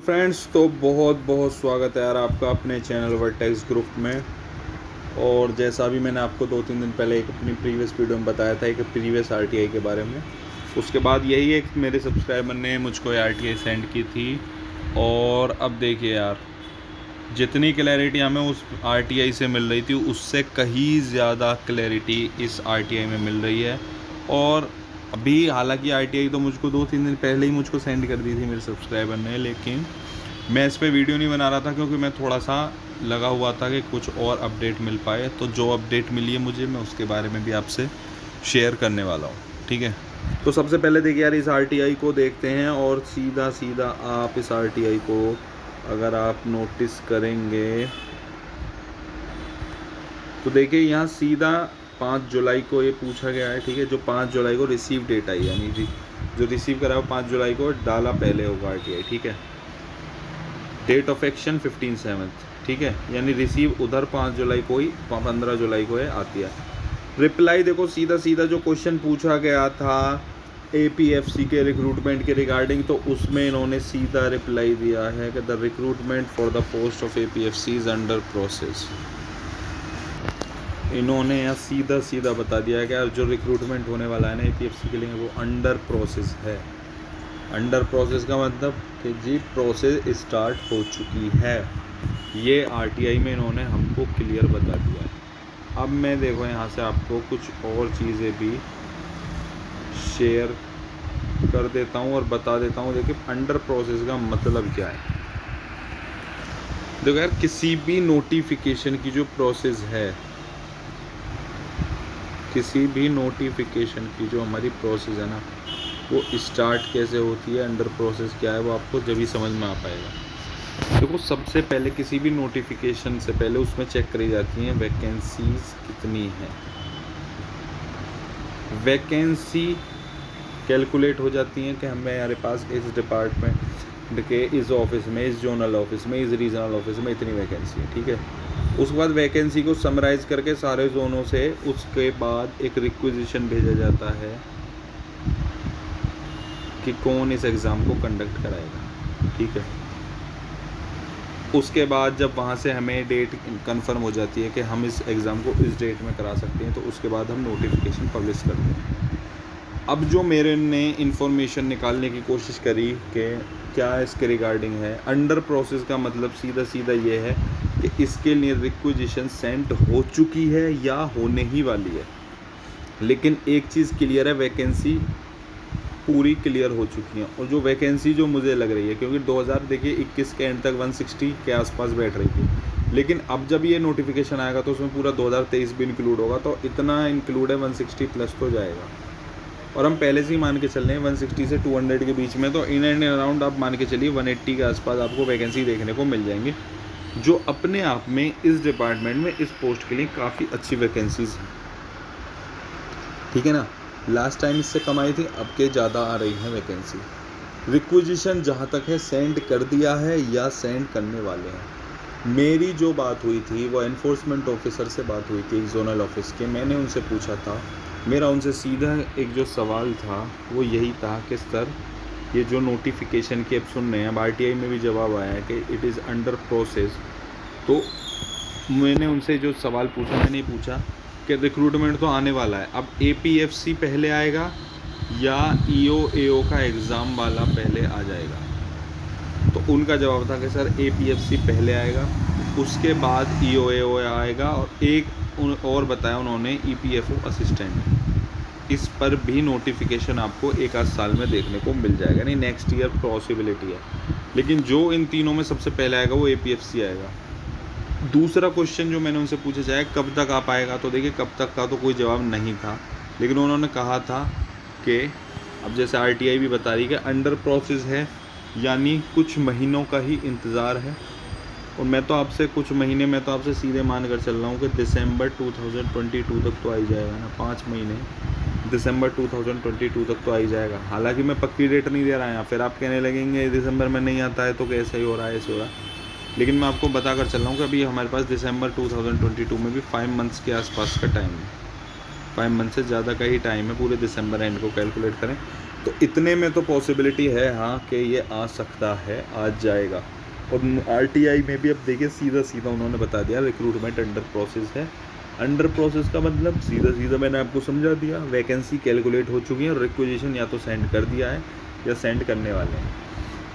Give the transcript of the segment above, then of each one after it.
Friends, तो बहुत बहुत स्वागत है यार आपका अपने चैनल वर्टेक्स ग्रुप में। और जैसा अभी मैंने आपको 2-3 दिन पहले एक अपनी प्रीवियस वीडियो में बताया था एक प्रीवियस आरटीआई के बारे में, उसके बाद यही एक मेरे सब्सक्राइबर ने मुझको आरटीआई सेंड की थी। और अब देखिए यार, जितनी क्लैरिटी हमें उस आरटीआई से मिल रही थी उससे कहीं ज़्यादा क्लैरिटी इस आरटीआई में मिल रही है। और अभी हालांकि आरटीआई तो मुझको 2-3 दिन पहले ही मुझको सेंड कर दी थी मेरे सब्सक्राइबर ने, लेकिन मैं इस पे वीडियो नहीं बना रहा था क्योंकि मैं थोड़ा सा लगा हुआ था कि कुछ और अपडेट मिल पाए। तो जो अपडेट मिली है मुझे, मैं उसके बारे में भी आपसे शेयर करने वाला हूँ, ठीक है। तो सबसे पहले देखिए यार, इस आरटीआई को देखते हैं और सीधा सीधा आप इस आरटीआई को अगर आप नोटिस करेंगे तो देखिए यहाँ सीधा 5 जुलाई को ये पूछा गया है, ठीक है। जो 5 जुलाई को रिसीव डेट आई, यानी जी जो रिसीव करा वो 5 जुलाई को डाला पहले होगा आरटीआई, ठीक है। डेट ऑफ एक्शन 15/7, ठीक है, यानी रिसीव उधर 5 जुलाई को ही 15 जुलाई को है आती है। रिप्लाई देखो सीधा सीधा जो क्वेश्चन पूछा गया था एपीएफसी के रिक्रूटमेंट के रिगार्डिंग, तो उसमें इन्होंने सीधा रिप्लाई दिया है कि the recruitment for the post of APFC is under process. इन्होंने यहाँ सीधा सीधा बता दिया कि जो रिक्रूटमेंट होने वाला है ना एपीएफसी के लिए वो अंडर प्रोसेस है। अंडर प्रोसेस का मतलब कि जी प्रोसेस स्टार्ट हो चुकी है। ये आरटीआई में इन्होंने हमको क्लियर बता दिया है। अब मैं देखो यहाँ से आपको कुछ और चीज़ें भी शेयर कर देता हूँ और बता देता हूँ। देखिए अंडर प्रोसेस का मतलब क्या है। देखो यार, किसी भी नोटिफिकेशन की जो प्रोसेस है, किसी भी नोटिफिकेशन की जो हमारी प्रोसेस है ना, वो स्टार्ट कैसे होती है, अंडर प्रोसेस क्या है, वो आपको जब ही समझ में आ पाएगा। देखो सबसे पहले किसी भी नोटिफिकेशन से पहले उसमें चेक करी जाती हैं वैकेंसीज कितनी हैं। वैकेंसी कैलकुलेट हो जाती हैं कि हमारे पास इस डिपार्टमेंट के इस ऑफिस में, इस जोनल ऑफिस में, इस रीजनल ऑफिस में इतनी वैकेंसी है, ठीक है। उसके बाद वैकेंसी को समराइज़ करके सारे जोनों से उसके बाद एक रिक्विजिशन भेजा जाता है कि कौन इस एग्ज़ाम को कंडक्ट कराएगा, ठीक है। उसके बाद जब वहाँ से हमें डेट कंफर्म हो जाती है कि हम इस एग्ज़ाम को इस डेट में करा सकते हैं, तो उसके बाद हम नोटिफिकेशन पब्लिश करते हैं। अब जो मेरे ने इन्फॉर्मेशन निकालने की कोशिश करी कि क्या इसके रिगार्डिंग है, अंडर प्रोसेस का मतलब सीधा सीधा ये है कि इसके लिए रिक्विजिशन सेंड हो चुकी है या होने ही वाली है। लेकिन एक चीज़ क्लियर है, वैकेंसी पूरी क्लियर हो चुकी हैं। और जो वैकेंसी जो मुझे लग रही है, क्योंकि 2021 के एंड तक 160 के आसपास बैठ रही थी, लेकिन अब जब ये नोटिफिकेशन आएगा तो उसमें पूरा 2023 भी इंक्लूड होगा, तो इतना इंक्लूड है 160 प्लस तो जाएगा। और हम पहले से ही मान के चल रहे हैं 160 से 200 के बीच में, तो इन एंड अराउंड आप मान के चलिए 180 के आसपास आपको वैकेंसी देखने को मिल जाएंगी, जो अपने आप में इस डिपार्टमेंट में इस पोस्ट के लिए काफ़ी अच्छी वैकेंसीज हैं, ठीक है ना। लास्ट टाइम इससे कम आई थी, अब के ज़्यादा आ रही हैं वैकेंसी। रिक्विजिशन जहाँ तक है सेंड कर दिया है या सेंड करने वाले हैं। मेरी जो बात हुई थी वो एनफोर्समेंट ऑफिसर से बात हुई थी एक जोनल ऑफिस के। मैंने उनसे पूछा था, मेरा उनसे सीधा एक जो सवाल था वो यही था कि सर ये जो नोटिफिकेशन की अब सुन रहे हैं, अब आरटीआई में भी जवाब आया है कि इट इज़ अंडर प्रोसेस। तो मैंने उनसे जो सवाल पूछा, मैंने ये पूछा कि रिक्रूटमेंट तो आने वाला है, अब एपीएफसी पहले आएगा या ईओ एओ का एग्ज़ाम वाला पहले आ जाएगा। तो उनका जवाब था कि सर एपीएफसी पहले आएगा, उसके बाद ईओ एओ आएगा, और एक और बताया उन्होंने ईपीएफओ असिस्टेंट। इस पर भी नोटिफिकेशन आपको एक आध साल में देखने को मिल जाएगा, नहीं नेक्स्ट ईयर पॉसिबिलिटी है। लेकिन जो इन तीनों में सबसे पहले आएगा वो एपीएफसी आएगा। दूसरा क्वेश्चन जो मैंने उनसे पूछा जाए कब तक आ पाएगा, तो देखिए कब तक का तो कोई जवाब नहीं था, लेकिन उन्होंने कहा था कि अब जैसे आरटीआई भी बता रही है कि अंडर प्रोसेस है, यानी कुछ महीनों का ही इंतज़ार है। और मैं तो आपसे कुछ महीने में तो आपसे सीधे मान कर चल रहा हूँ कि दिसंबर 2022 तक तो आ ही जाएगा ना, 5 महीने, दिसंबर 2022 तक तो आ ही जाएगा। हालांकि मैं पक्की डेट नहीं दे रहा यहाँ, फिर आप कहने लगेंगे दिसंबर में नहीं आता है तो कैसे ही हो रहा है, ऐसे हो रहा है। लेकिन मैं आपको बता कर चल रहा हूँ कि अभी हमारे पास दिसंबर 2022 में भी 5 मंथ्स के आसपास का टाइम है, 5 मंथ से ज़्यादा का ही टाइम है, पूरे दिसंबर एंड को कैलकुलेट करें। तो इतने में तो पॉसिबिलिटी है हाँ कि ये आ सकता है, आज जाएगा। और RTI में भी अब देखिए सीधा सीधा उन्होंने बता दिया रिक्रूटमेंट अंडर प्रोसेस है। अंडर प्रोसेस का मतलब सीधा सीधा मैंने आपको समझा दिया, वैकेंसी कैलकुलेट हो चुकी है और रिक्वेजिशन या तो सेंड कर दिया है या सेंड करने वाले हैं।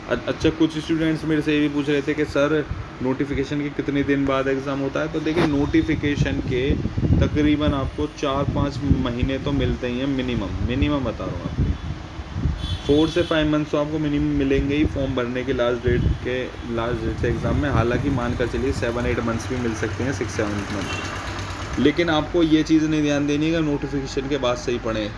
अच्छा, कुछ स्टूडेंट्स मेरे से ये भी पूछ रहे थे कि सर नोटिफिकेशन के कितने दिन बाद एग्ज़ाम होता है। तो देखिए नोटिफिकेशन के तकरीबन आपको 4-5 महीने तो मिलते ही हैं मिनिमम बता रहा हूँ आपको। 4 से 5 मंथ्स तो आपको मिनिमम मिलेंगे ही फॉर्म भरने के लास्ट डेट से एग्ज़ाम में। हालांकि मानकर चलिए 7-8 मंथ्स भी मिल सकते हैं, 6-7 मंथ। लेकिन आपको ये चीज़ नहीं ध्यान देनी है कि नोटिफिकेशन के बाद से ही पढ़ें।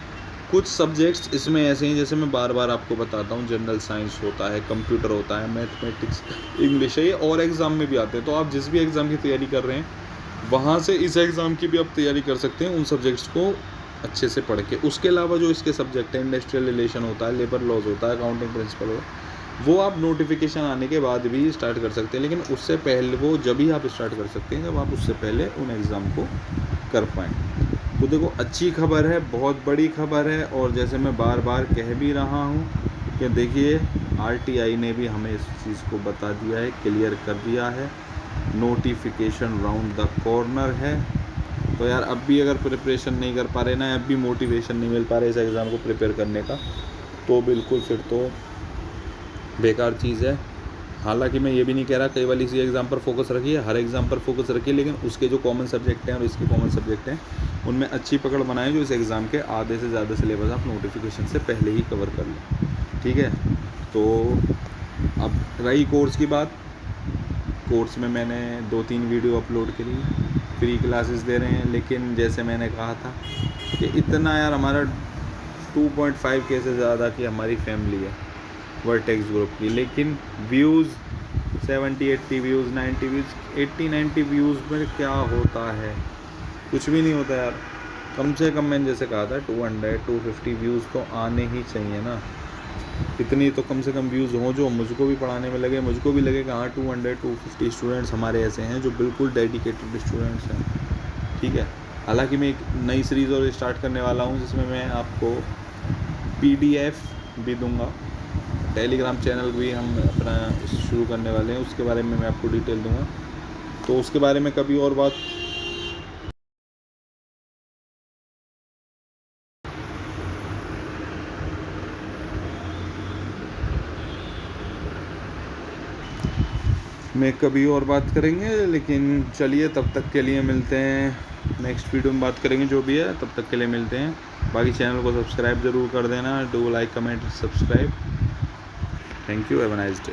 कुछ सब्जेक्ट्स इसमें ऐसे हैं, जैसे मैं बार बार आपको बताता हूँ, जनरल साइंस होता है, कंप्यूटर होता है, मैथमेटिक्स, इंग्लिश है, ये और एग्ज़ाम में भी आते हैं। तो आप जिस भी एग्ज़ाम की तैयारी कर रहे हैं वहाँ से इस एग्ज़ाम की भी आप तैयारी कर सकते हैं, उन सब्जेक्ट्स को अच्छे से पढ़ के। उसके अलावा जो इसके सब्जेक्ट हैं, इंडस्ट्रियल रिलेशन होता है, लेबर लॉज होता है, अकाउंटिंग प्रिंसिपल होता है, वो आप नोटिफिकेशन आने के बाद भी स्टार्ट कर सकते हैं। लेकिन उससे पहले वो जब ही आप स्टार्ट कर सकते हैं जब आप उससे पहले उन एग्ज़ाम को कर पाएँ। तो देखो अच्छी खबर है, बहुत बड़ी खबर है। और जैसे मैं बार बार कह भी रहा हूँ कि देखिए RTI ने भी हमें इस चीज़ को बता दिया है, क्लियर कर दिया है, नोटिफिकेशन राउंड द कॉर्नर है। तो यार अब भी अगर प्रिपरेशन नहीं कर पा रहे ना, अब भी मोटिवेशन नहीं मिल पा रहा है इस एग्ज़ाम को प्रिपेयर करने का, तो बिल्कुल फिर तो बेकार चीज़ है। हालांकि मैं ये भी नहीं कह रहा कई वाली इसी एग्ज़ाम पर फोकस रखिए, हर एग्ज़ाम पर फोकस रखिए, लेकिन उसके जो कॉमन सब्जेक्ट हैं और इसके कॉमन सब्जेक्ट हैं उनमें अच्छी पकड़ बनाएं, जो इस एग्ज़ाम के आधे से ज़्यादा सिलेबस आप नोटिफिकेशन से पहले ही कवर कर लें। ठीक है, तो अब रही कोर्स की बात। कोर्स में मैंने 2-3 वीडियो अपलोड करी, फ्री क्लासेस दे रहे हैं। लेकिन जैसे मैंने कहा था कि इतना यार हमारा 2.5K से ज़्यादा की हमारी फैमिली है वर्टेक्स ग्रुप की, लेकिन व्यूज़ 70-80 व्यूज़, 90 व्यूज़, 80-90 व्यूज़ में क्या होता है, कुछ भी नहीं होता यार। कम से कम मैंने जैसे कहा था 200-250 व्यूज़ तो आने ही चाहिए ना। इतनी तो कम से कम व्यूज़ हों जो मुझको भी पढ़ाने में लगे, मुझको भी लगे कि हाँ 200-250 स्टूडेंट्स हमारे ऐसे हैं जो बिल्कुल डेडिकेटेड स्टूडेंट्स हैं। ठीक है, हालांकि मैं एक नई सीरीज़ और स्टार्ट करने वाला हूँ जिसमें मैं आपको PDF भी दूंगा। टेलीग्राम चैनल भी हम अपना शुरू करने वाले हैं, उसके बारे में मैं आपको डिटेल दूंगा। तो उसके बारे में कभी और बात। में कभी और बात करेंगे। लेकिन चलिए तब तक के लिए मिलते हैं, नेक्स्ट वीडियो में बात करेंगे जो भी है। तब तक के लिए मिलते हैं। बाकी चैनल को सब्सक्राइब ज़रूर कर देना, do like comment subscribe. Thank you, have a nice day.